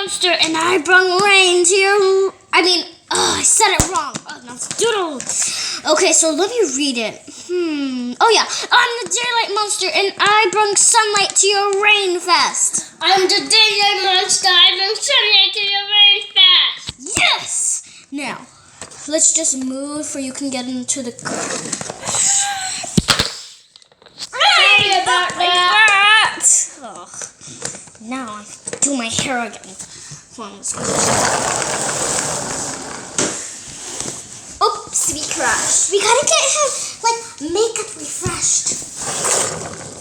monster, and I brought rain to your... I said it wrong. Oh, no, it's doodle. Okay, so let me read it. Oh, yeah. I'm the daylight monster, and I bring sunlight to your rain fest. I'm the daylight monster. I bring sunlight to your rain fest. Yes! Now, let's just move so you can get into the... Sorry about that. Ugh. Now I do my hair again. Come on, let's go. Oops, we crashed. We gotta get him, makeup refreshed.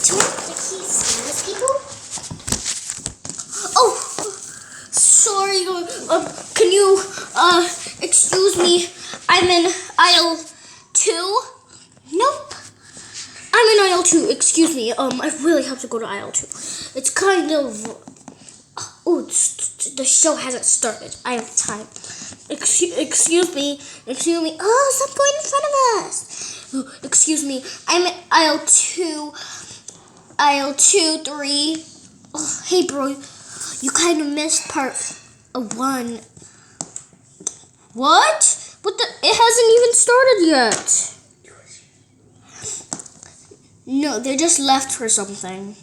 Do you want the keys, those people? Oh, sorry. Can you, excuse me? I'm in aisle 2. Nope. I'm in aisle 2. Excuse me. I really have to go to aisle 2. It's kind of... Oh, the show hasn't started. I have time. Excuse me. Oh, stop going in front of us. Oh, excuse me. I'm in aisle 2. Aisle 2, 3. Oh, hey, bro. You kind of missed part 1. What? It hasn't even started yet. No, they just left for something.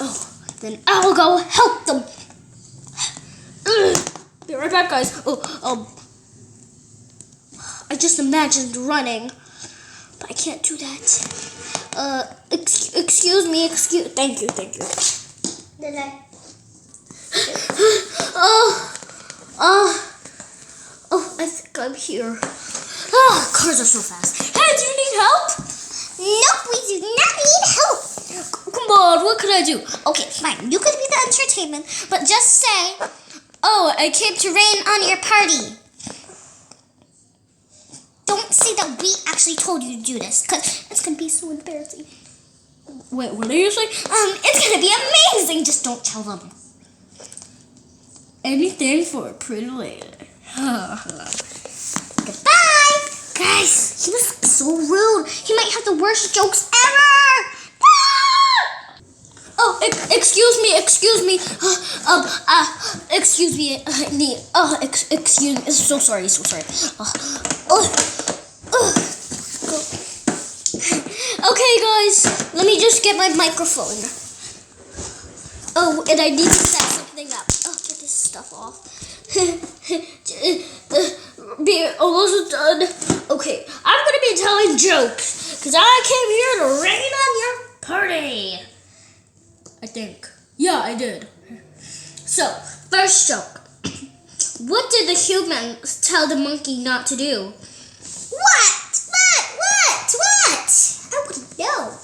Oh, then I'll go help them. Be right back, guys. I just imagined running, but I can't do that. Excuse me. Thank you. I think I'm here. Cars are so fast. Hey, do you need help? Nope, we do not need help. Come on, what could I do? Okay, fine. You could be the entertainment, but just say, oh, I came to rain on your party. Don't say that we actually told you to do this, because it's going to be so embarrassing. Wait, what are you saying? It's going to be amazing. Just don't tell them. Anything for a pretty lady. Goodbye. Guys, he was so rude. He might have the worst jokes ever. Oh, excuse me. Excuse me. So sorry. Okay, guys. Let me just get my microphone. Oh, and I need to set something up. Oh, get this stuff off. We're almost done. Okay, I'm gonna be telling jokes because I came here to rain on your party. I think. Yeah, I did. So, first joke. What did the humans tell the monkey not to do? What? I wouldn't know.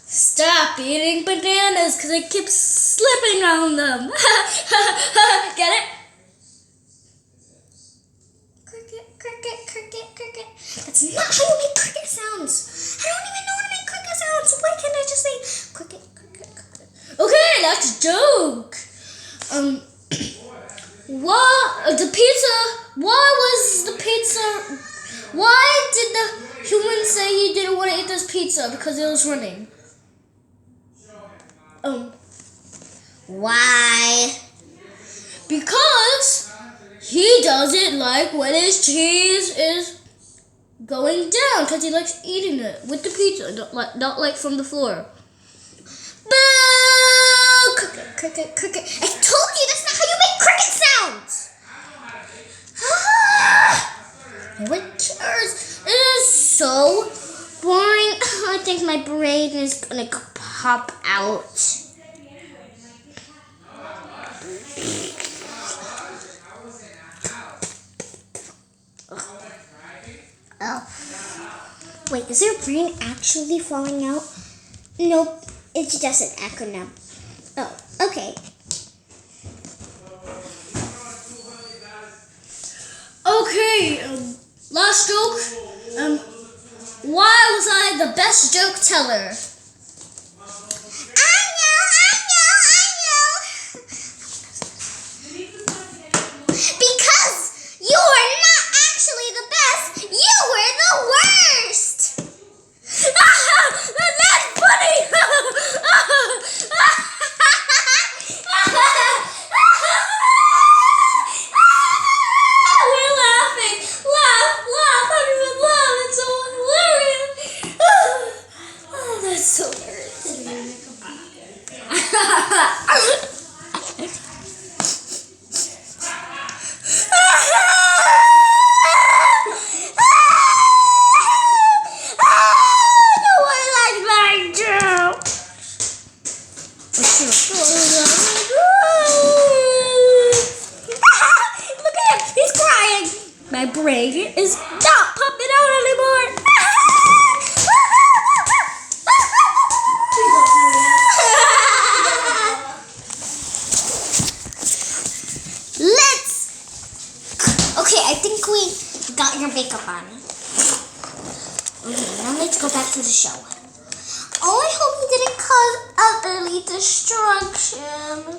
Stop eating bananas because I keep slipping on them. Get it? Cricket. That's not how you make cricket sounds. I don't even know how to make cricket sounds. Why can't I just say cricket? Okay, that's a joke. Why did the human say he didn't want to eat this pizza? Because it was running. Why? Because he doesn't like when his cheese is going down. Because he likes eating it with the pizza, not like from the floor. Boo! Cricket. I told you that's not how you make cricket sounds. No one cares. It is so boring. I think my brain is gonna pop out. Oh. Wait, is your brain actually falling out? Nope, it's just an acronym. Oh, okay. Okay, last joke. Why was I the best joke teller? I know. Because you were not actually the best. You were the worst. That's not funny. No one likes my joke. Look at him. He's crying. My brain is not pumping out anymore. Okay, I think we got your makeup on. Okay, now let's go back to the show. Oh, I hope you didn't cause utterly destruction.